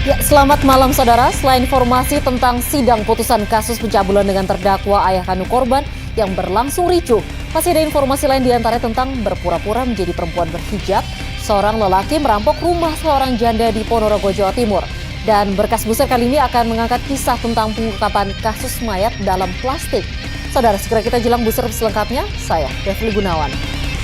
Ya, selamat malam saudara. Selain informasi tentang sidang putusan kasus pencabulan dengan terdakwa ayah kandung korban yang berlangsung ricuh, masih ada informasi lain diantaranya tentang berpura-pura menjadi perempuan berhijab, seorang lelaki merampok rumah seorang janda di Ponorogo, Jawa Timur. Dan berkas buser kali ini akan mengangkat kisah tentang pengungkapan kasus mayat dalam plastik. Saudara, segera kita jelang buser selengkapnya. Saya, Devli Gunawan.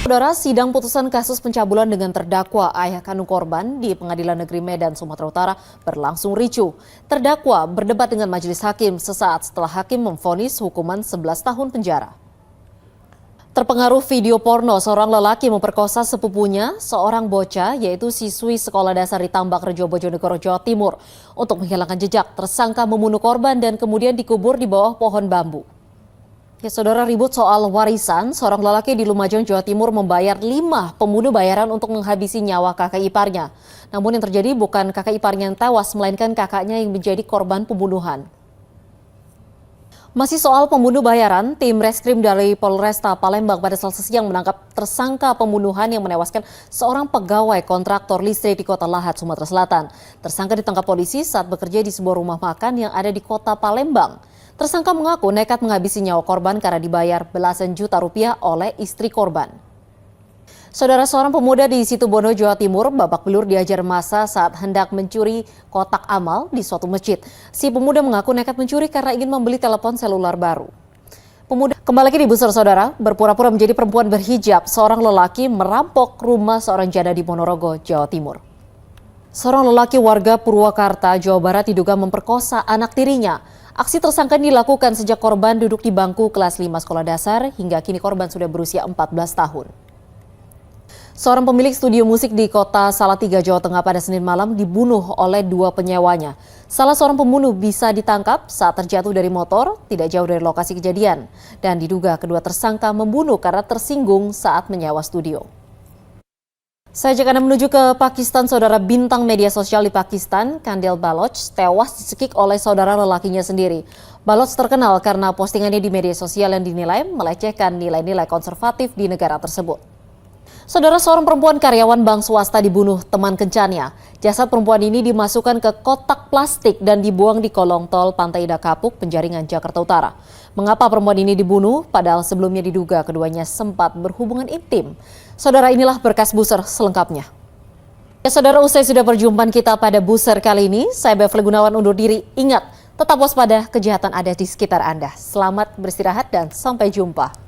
Saudara, sidang putusan kasus pencabulan dengan terdakwa ayah kandung korban di Pengadilan Negeri Medan, Sumatera Utara berlangsung ricuh. Terdakwa berdebat dengan majelis hakim sesaat setelah hakim memvonis hukuman 11 tahun penjara. Terpengaruh video porno, seorang lelaki memperkosa sepupunya, seorang bocah yaitu siswi sekolah dasar di Tambak Rejo, Bojonegoro, Jawa Timur. Untuk menghilangkan jejak, tersangka membunuh korban dan kemudian dikubur di bawah pohon bambu. Ya, saudara, ribut soal warisan, seorang lelaki di Lumajang, Jawa Timur membayar 5 pembunuh bayaran untuk menghabisi nyawa kakak iparnya. Namun yang terjadi bukan kakak iparnya yang tewas, melainkan kakaknya yang menjadi korban pembunuhan. Masih soal pembunuh bayaran, tim reskrim dari Polresta Palembang pada Selasa siang menangkap tersangka pembunuhan yang menewaskan seorang pegawai kontraktor listrik di Kota Lahat, Sumatera Selatan. Tersangka ditangkap polisi saat bekerja di sebuah rumah makan yang ada di Kota Palembang. Tersangka mengaku nekat menghabisi nyawa korban karena dibayar belasan juta rupiah oleh istri korban. Saudara, seorang pemuda di Situbondo, Jawa Timur babak belur dihajar massa saat hendak mencuri kotak amal di suatu masjid. Si pemuda mengaku nekat mencuri karena ingin membeli telepon seluler baru. Pemuda kembali lagi di buser, saudara, berpura-pura menjadi perempuan berhijab, seorang lelaki merampok rumah seorang janda di Ponorogo, Jawa Timur. Seorang lelaki warga Purwakarta, Jawa Barat diduga memperkosa anak tirinya. Aksi tersangka dilakukan sejak korban duduk di bangku kelas 5 sekolah dasar hingga kini korban sudah berusia 14 tahun. Seorang pemilik studio musik di kota Salatiga, Jawa Tengah pada Senin malam dibunuh oleh 2 penyewanya. Salah seorang pembunuh bisa ditangkap saat terjatuh dari motor tidak jauh dari lokasi kejadian. Dan diduga kedua tersangka membunuh karena tersinggung saat menyewa studio. Saya ajak Anda menuju ke Pakistan. Saudara, bintang media sosial di Pakistan, Kandil Baloch, tewas dicekik oleh saudara lelakinya sendiri. Baloch terkenal karena postingannya di media sosial yang dinilai melecehkan nilai-nilai konservatif di negara tersebut. Saudara, seorang perempuan karyawan bank swasta dibunuh teman kencannya. Jasad perempuan ini dimasukkan ke kotak plastik dan dibuang di kolong tol Pantai Indah Kapuk, Penjaringan, Jakarta Utara. Mengapa perempuan ini dibunuh padahal sebelumnya diduga keduanya sempat berhubungan intim? Saudara, inilah berkas buser selengkapnya. Ya, saudara, usai sudah perjumpaan kita pada buser kali ini, saya Devli Gunawan undur diri. Ingat, tetap waspada, kejahatan ada di sekitar Anda. Selamat beristirahat dan sampai jumpa.